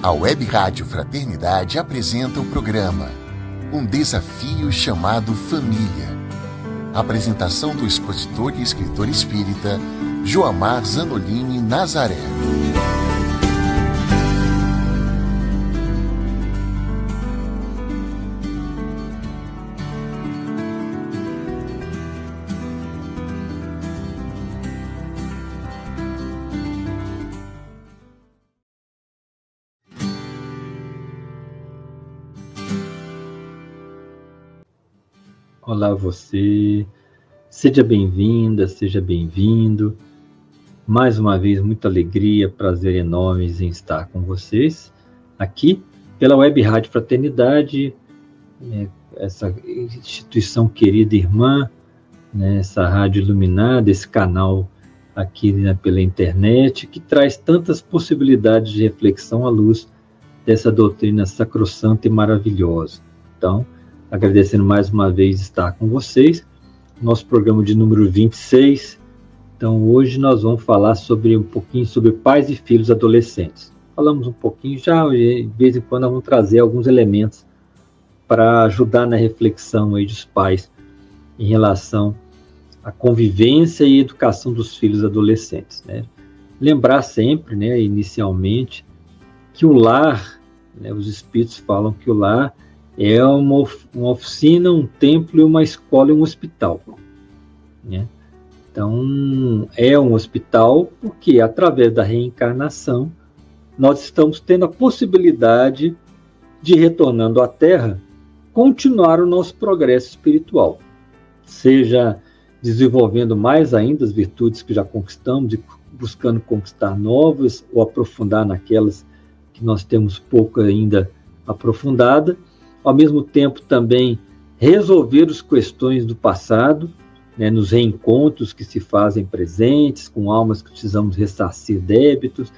A Web Rádio Fraternidade apresenta o programa Um Desafio Chamado Família. Apresentação do expositor e escritor espírita Joamar Zanolini Nazaré. Olá você, seja bem-vinda, seja bem-vindo. Mais uma vez, muita alegria, prazer enormes em estar com vocês aqui pela Web Rádio Fraternidade, essa instituição querida irmã, essa rádio iluminada, esse canal aqui pela internet, que traz tantas possibilidades de reflexão à luz dessa doutrina sacrossanta e maravilhosa. Então, agradecendo mais uma vez estar com vocês, nosso programa de número 26. Então, hoje nós vamos falar um pouquinho sobre pais e filhos adolescentes. Falamos um pouquinho já, de vez em quando nós vamos trazer alguns elementos para ajudar na reflexão aí dos pais em relação à convivência e educação dos filhos adolescentes, Lembrar sempre, inicialmente, que o lar, os espíritos falam que o lar é uma oficina, um templo, uma escola e um hospital. Então, é um hospital porque, através da reencarnação, nós estamos tendo a possibilidade de, retornando à Terra, continuar o nosso progresso espiritual. Seja desenvolvendo mais ainda as virtudes que já conquistamos, buscando conquistar novas ou aprofundar naquelas que nós temos pouco ainda aprofundada, ao mesmo tempo também resolver as questões do passado, nos reencontros que se fazem presentes, com almas que precisamos ressarcir débitos,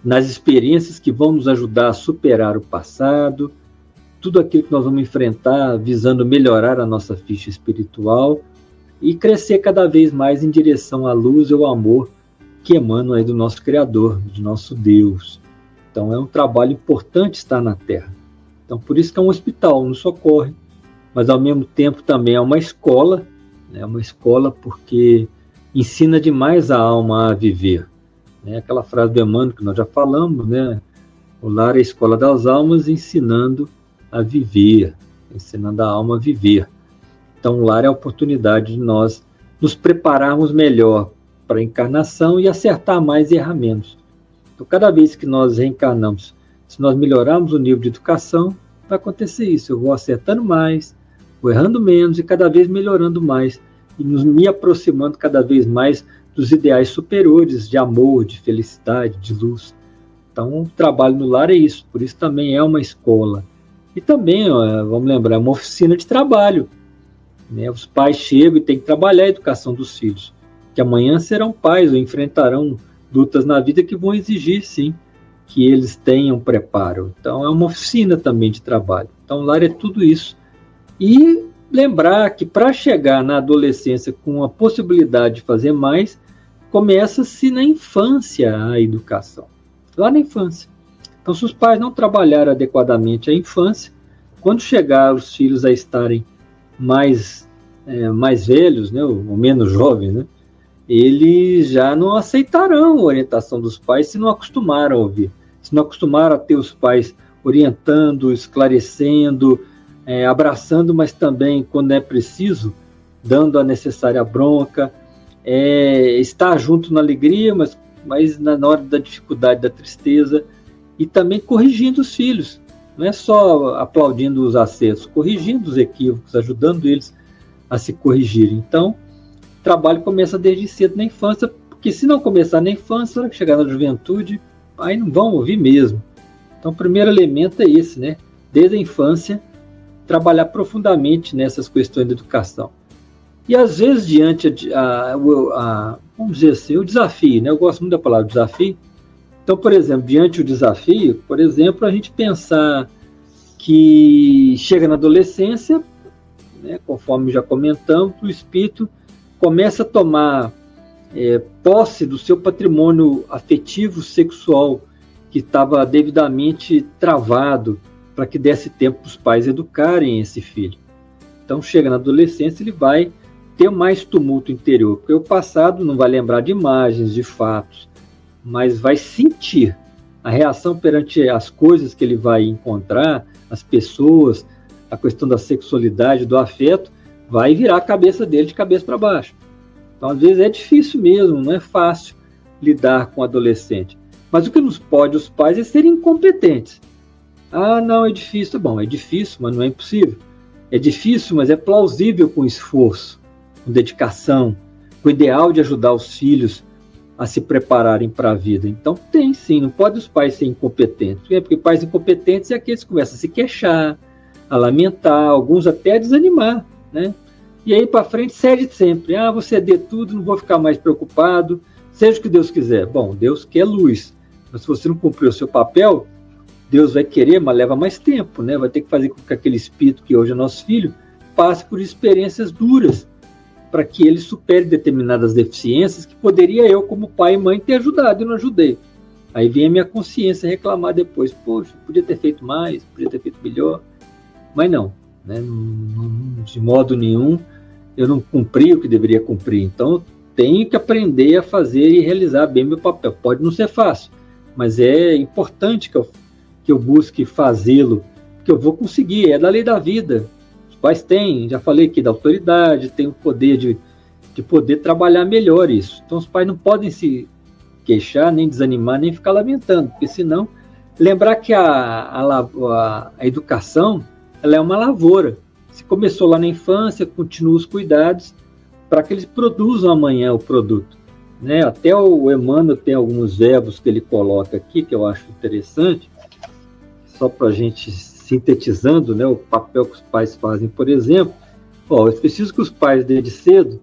nas experiências que vão nos ajudar a superar o passado, tudo aquilo que nós vamos enfrentar visando melhorar a nossa ficha espiritual e crescer cada vez mais em direção à luz e ao amor que emanam aí do nosso Criador, do nosso Deus. Então é um trabalho importante estar na Terra. Então, por isso que é um hospital, nos socorre, mas ao mesmo tempo também é uma escola, uma escola porque ensina demais a alma a viver. Aquela frase do Emmanuel que nós já falamos, o lar é a escola das almas ensinando a viver, ensinando a alma a viver. Então, o lar é a oportunidade de nós nos prepararmos melhor para a encarnação e acertar mais e errar menos. Então, cada vez que nós reencarnamos, se nós melhorarmos o nível de educação, vai acontecer isso. Eu vou acertando mais, vou errando menos e cada vez melhorando mais. E me aproximando cada vez mais dos ideais superiores de amor, de felicidade, de luz. Então, o trabalho no lar é isso. Por isso também é uma escola. E também, vamos lembrar, é uma oficina de trabalho. Os pais chegam e têm que trabalhar a educação dos filhos. Que amanhã serão pais ou enfrentarão lutas na vida que vão exigir, sim, que eles tenham preparo. Então, é uma oficina também de trabalho. Então, o lar é tudo isso. E lembrar que para chegar na adolescência com a possibilidade de fazer mais, começa-se na infância a educação. Lá na infância. Então, se os pais não trabalharem adequadamente a infância, quando chegar os filhos a estarem mais velhos, ou menos jovens, eles já não aceitarão a orientação dos pais se não acostumaram a ouvir, se não acostumaram a ter os pais orientando, esclarecendo, abraçando, mas também, quando é preciso, dando a necessária bronca, estar junto na alegria, mas na hora da dificuldade, da tristeza, e também corrigindo os filhos, não é só aplaudindo os acertos, corrigindo os equívocos, ajudando eles a se corrigirem. Então, o trabalho começa desde cedo na infância, porque se não começar na infância, na hora que chegar na juventude, aí não vão ouvir mesmo. Então, o primeiro elemento é esse, desde a infância, trabalhar profundamente nessas questões de educação. E às vezes, diante vamos dizer assim, o desafio, eu gosto muito da palavra desafio. Então, por exemplo, diante do desafio, a gente pensar que chega na adolescência, conforme já comentamos, o espírito começa a tomar posse do seu patrimônio afetivo, sexual, que estava devidamente travado para que desse tempo para os pais educarem esse filho. Então, chega na adolescência, ele vai ter mais tumulto interior, porque o passado não vai lembrar de imagens, de fatos, mas vai sentir a reação perante as coisas que ele vai encontrar, as pessoas, a questão da sexualidade, do afeto, vai virar a cabeça dele de cabeça para baixo. Então, às vezes, é difícil mesmo, não é fácil lidar com o adolescente. Mas o que nos pode os pais é serem incompetentes. Ah, não, é difícil. Bom, é difícil, mas não é impossível. É difícil, mas é plausível com esforço, com dedicação, com o ideal de ajudar os filhos a se prepararem para a vida. Então, tem sim, não pode os pais ser incompetentes. Porque pais incompetentes é aqueles que começam a se queixar, a lamentar, alguns até a desanimar, né? E aí para frente cede sempre. Ah, vou ceder tudo, não vou ficar mais preocupado, seja o que Deus quiser. Bom, Deus quer luz, mas se você não cumprir o seu papel, Deus vai querer, mas leva mais tempo, né? Vai ter que fazer com que aquele espírito que hoje é nosso filho passe por experiências duras, para que ele supere determinadas deficiências que poderia eu, como pai e mãe, ter ajudado e não ajudei. Aí vem a minha consciência reclamar depois. Poxa, podia ter feito mais, podia ter feito melhor. Mas não, né? De modo nenhum, eu não cumpri o que deveria cumprir. Então, eu tenho que aprender a fazer e realizar bem meu papel. Pode não ser fácil, mas é importante que eu busque fazê-lo, porque eu vou conseguir, é da lei da vida. Os pais têm, já falei aqui, da autoridade, tem o poder de poder trabalhar melhor isso. Então, os pais não podem se queixar, nem desanimar, nem ficar lamentando, porque senão, lembrar que a educação, ela é uma lavoura. Se começou lá na infância, continua os cuidados para que eles produzam amanhã o produto, né? Até o Emmanuel tem alguns verbos que ele coloca aqui, que eu acho interessante, só para a gente sintetizando, né, o papel que os pais fazem. Por exemplo, é preciso que os pais, desde cedo,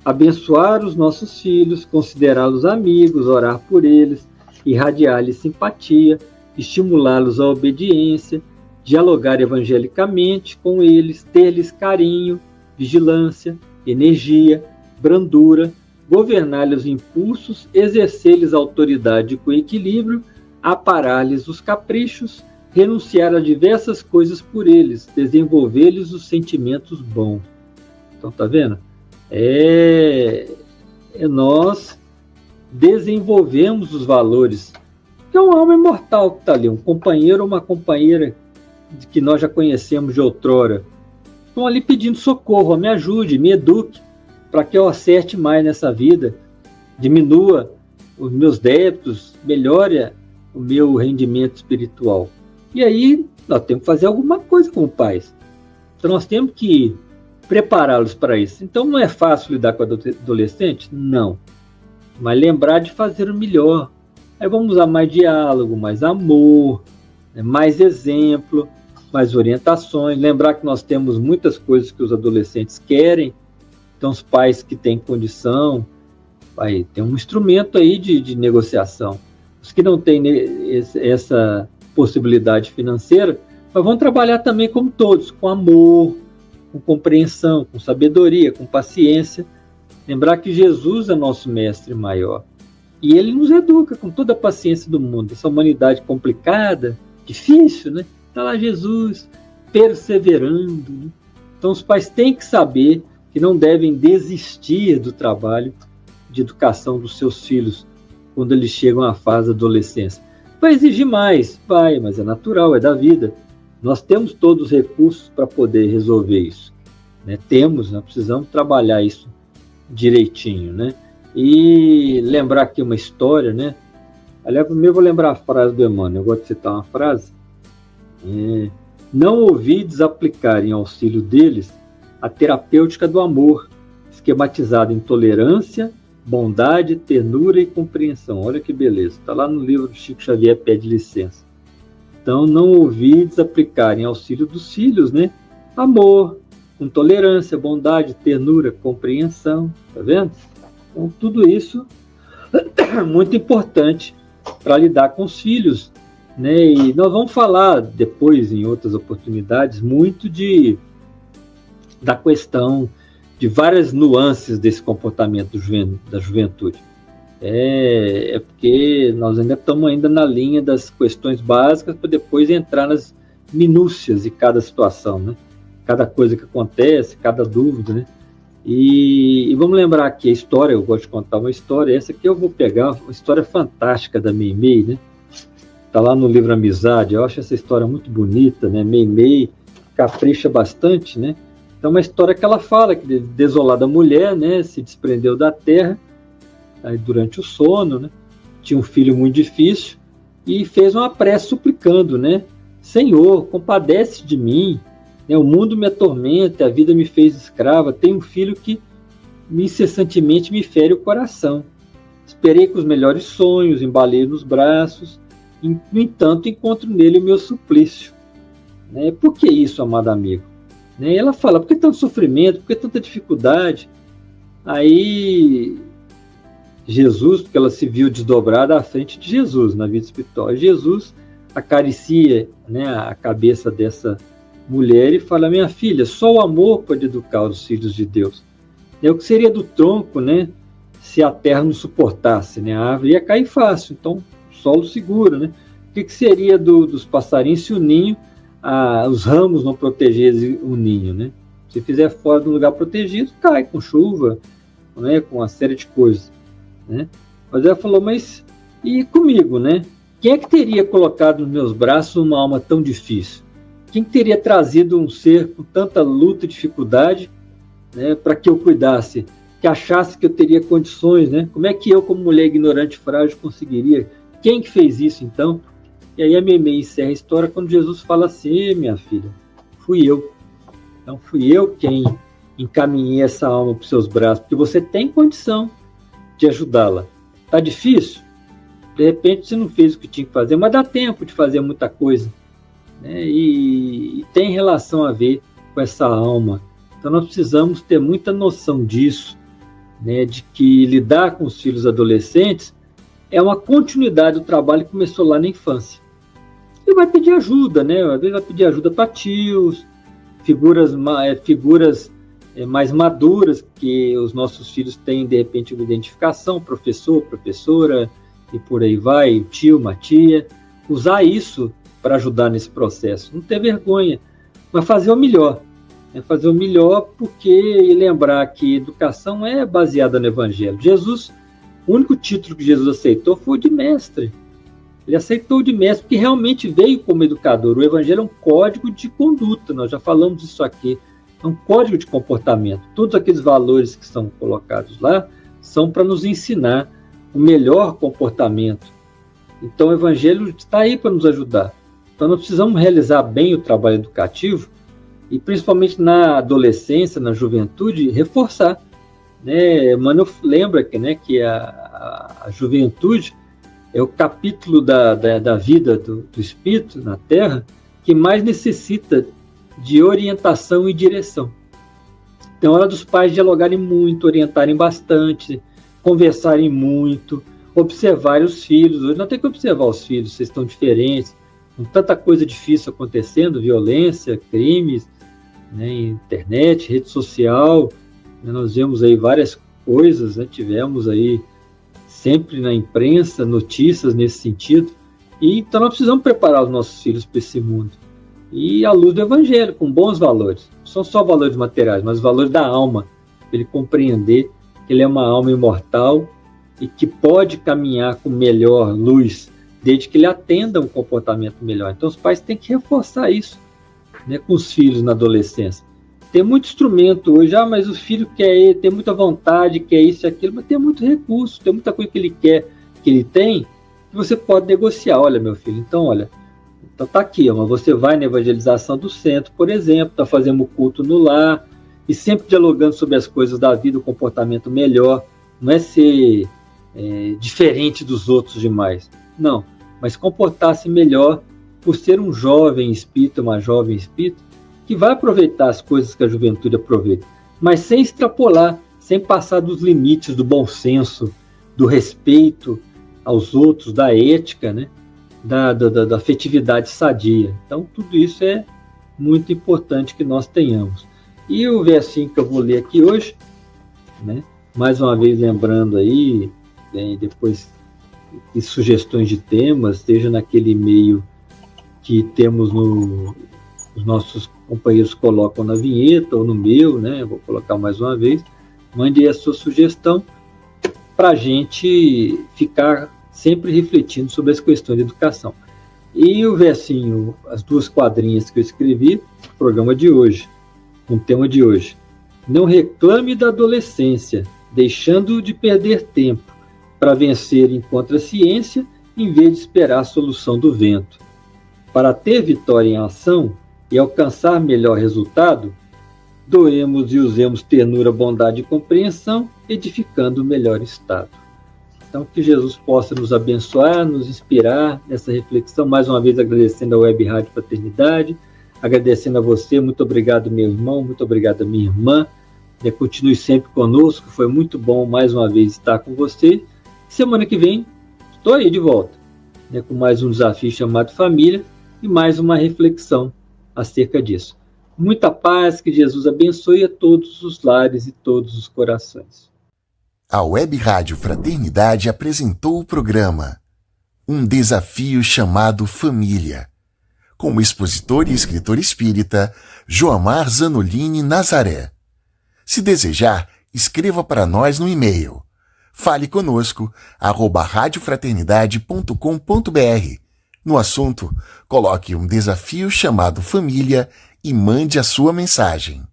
abençoar os nossos filhos, considerá-los amigos, orar por eles, irradiar-lhes simpatia, estimulá-los à obediência, dialogar evangelicamente com eles, ter-lhes carinho, vigilância, energia, brandura, governar-lhes os impulsos, exercer-lhes autoridade com equilíbrio, aparar-lhes os caprichos, renunciar a diversas coisas por eles, desenvolver-lhes os sentimentos bons. Então, tá vendo? Nós desenvolvemos os valores, que é uma alma imortal que está ali, um companheiro ou uma companheira que nós já conhecemos de outrora, estão ali pedindo socorro, me ajude, me eduque, para que eu acerte mais nessa vida, diminua os meus débitos, melhore o meu rendimento espiritual. E aí, nós temos que fazer alguma coisa com os pais. Então, nós temos que prepará-los para isso. Então, não é fácil lidar com adolescente? Não. Mas lembrar de fazer o melhor. Aí vamos usar mais diálogo, mais amor, mais exemplo, mais orientações. Lembrar que nós temos muitas coisas que os adolescentes querem. Então, os pais que têm condição, vai ter um instrumento aí de negociação. Os que não têm essa possibilidade financeira, mas vão trabalhar também como todos, com amor, com compreensão, com sabedoria, com paciência. Lembrar que Jesus é nosso mestre maior. E ele nos educa com toda a paciência do mundo. Essa humanidade complicada, difícil, né? Está lá Jesus perseverando, né? Então os pais têm que saber que não devem desistir do trabalho de educação dos seus filhos quando eles chegam à fase da adolescência. Vai exigir mais, vai, mas é natural, é da vida. Nós temos todos os recursos para poder resolver isso, né? Nós precisamos trabalhar isso direitinho, né? E lembrar aqui uma história, né? Aliás, primeiro vou lembrar a frase do Emmanuel. Eu gosto de citar uma frase. Não ouvides aplicar em auxílio deles a terapêutica do amor, esquematizada em tolerância, bondade, ternura e compreensão. Olha que beleza. Está lá no livro do Chico Xavier, Pede Licença. Então, não ouvides aplicar em auxílio dos filhos, né? Amor, com tolerância, bondade, ternura, compreensão. Tá vendo? Então, tudo isso é muito importante para lidar com os filhos, né? E nós vamos falar depois, em outras oportunidades, muito da questão de várias nuances desse comportamento da juventude. É porque nós ainda estamos ainda na linha das questões básicas para depois entrar nas minúcias de cada situação, né? Cada coisa que acontece, cada dúvida, né? E vamos lembrar aqui a história, eu gosto de contar uma história, essa aqui eu vou pegar, uma história fantástica da Meimei, né? Está lá no livro Amizade, eu acho essa história muito bonita, né? Meimei capricha bastante, né? Então, uma história que ela fala que desolada mulher, né, se desprendeu da terra aí durante o sono, né? Tinha um filho muito difícil e fez uma prece suplicando, né? Senhor, compadece de mim, né? O mundo me atormenta, a vida me fez escrava, tenho um filho que incessantemente me fere o coração. Esperei com os melhores sonhos, embalei nos braços, no entanto encontro nele o meu suplício. Né? Por que isso, amado amigo? Né? Ela fala, por que tanto sofrimento, por que tanta dificuldade? Aí Jesus, porque ela se viu desdobrada à frente de Jesus na vida espiritual. Jesus acaricia, né, a cabeça dessa mulher e fala, minha filha, só o amor pode educar os filhos de Deus. É o que seria do tronco, né, se a terra não suportasse, né, a árvore ia cair fácil, então o solo segura, né? O que seria dos passarinhos se o ninho, os ramos não protegessem o ninho, né? Se fizer fora de um lugar protegido, cai com chuva, né, com uma série de coisas, né? Mas ela falou, mas e comigo, né? Quem é que teria colocado nos meus braços uma alma tão difícil? Quem teria trazido um ser com tanta luta e dificuldade, né, para que eu cuidasse, que achasse que eu teria condições, né? Como é que eu, como mulher ignorante e frágil, conseguiria? Quem que fez isso, então? E aí a Meimei encerra a história quando Jesus fala assim, minha filha, fui eu. Então fui eu quem encaminhei essa alma para os seus braços, porque você tem condição de ajudá-la. Tá difícil? De repente você não fez o que tinha que fazer, mas dá tempo de fazer muita coisa, né? E tem relação a ver com essa alma. Então nós precisamos ter muita noção disso, né? De que lidar com os filhos adolescentes é uma continuidade do trabalho que começou lá na infância. E vai pedir ajuda, né? Às vezes vai pedir ajuda para tios, figuras mais maduras, que os nossos filhos têm, de repente, uma identificação, professor, professora, e por aí vai, tio, uma tia. Usar isso para ajudar nesse processo. Não ter vergonha, mas fazer o melhor. Né? Fazer o melhor e lembrar que educação é baseada no Evangelho. O único título que Jesus aceitou foi o de mestre. Ele aceitou o de mestre porque realmente veio como educador. O Evangelho é um código de conduta, nós já falamos disso aqui. É um código de comportamento. Todos aqueles valores que são colocados lá são para nos ensinar o melhor comportamento. Então o Evangelho está aí para nos ajudar. Então nós precisamos realizar bem o trabalho educativo e principalmente na adolescência, na juventude, reforçar. Né? Emmanuel lembra que a juventude é o capítulo da vida do espírito na Terra que mais necessita de orientação e direção. Então é hora dos pais dialogarem muito, orientarem bastante, conversarem muito, observarem os filhos. Hoje não tem que observar os filhos, vocês estão diferentes, com tanta coisa difícil acontecendo, violência, crimes, né, internet, rede social, né, nós vemos aí várias coisas, né, tivemos aí sempre na imprensa notícias nesse sentido, e então nós precisamos preparar os nossos filhos para esse mundo. E à luz do Evangelho, com bons valores. Não são só valores materiais, mas valores da alma, para ele compreender que ele é uma alma imortal e que pode caminhar com melhor luz, desde que ele atenda um comportamento melhor. Então os pais têm que reforçar isso, né, com os filhos na adolescência. Tem muito instrumento hoje, mas o filho quer, tem muita vontade, quer isso e aquilo, mas tem muito recurso, tem muita coisa que ele quer, que ele tem, que você pode negociar. Olha, meu filho, então olha, então tá aqui, mas você vai na evangelização do centro, por exemplo, tá fazendo o culto no lar, e sempre dialogando sobre as coisas da vida, o comportamento melhor, não é ser diferente dos outros demais, não, mas comportar-se melhor por ser um jovem espírita, uma jovem espírita, que vai aproveitar as coisas que a juventude aproveita, mas sem extrapolar, sem passar dos limites do bom senso, do respeito aos outros, da ética, né? Da afetividade sadia. Então, tudo isso é muito importante que nós tenhamos. E o versinho que eu vou ler aqui hoje, né? Mais uma vez lembrando aí depois de sugestões de temas, seja naquele e-mail que temos os nossos companheiros colocam na vinheta ou no meu, né? Vou colocar mais uma vez. Mande aí a sua sugestão para a gente ficar sempre refletindo sobre as questões de educação. E o versinho, as 2 quadrinhas que eu escrevi, no programa de hoje, no tema de hoje. Não reclame da adolescência, deixando de perder tempo para vencer enquanto a ciência, em vez de esperar a solução do vento. Para ter vitória em ação e alcançar melhor resultado, doemos e usemos ternura, bondade e compreensão, edificando o melhor estado. Então, que Jesus possa nos abençoar, nos inspirar nessa reflexão. Mais uma vez, agradecendo a Web Rádio Fraternidade, agradecendo a você. Muito obrigado, meu irmão, muito obrigado, minha irmã. Continue sempre conosco, foi muito bom mais uma vez estar com você. Semana que vem, estou aí de volta, com mais um desafio chamado Família e mais uma reflexão acerca disso. Muita paz, que Jesus abençoe a todos os lares e todos os corações. A Web Rádio Fraternidade apresentou o programa Um Desafio Chamado Família, com o expositor e escritor espírita Joamar Zanolini Nazaré. Se desejar, escreva para nós no e-mail. Fale conosco, @radiofraternidade.com.br. No assunto, coloque um desafio chamado família e mande a sua mensagem.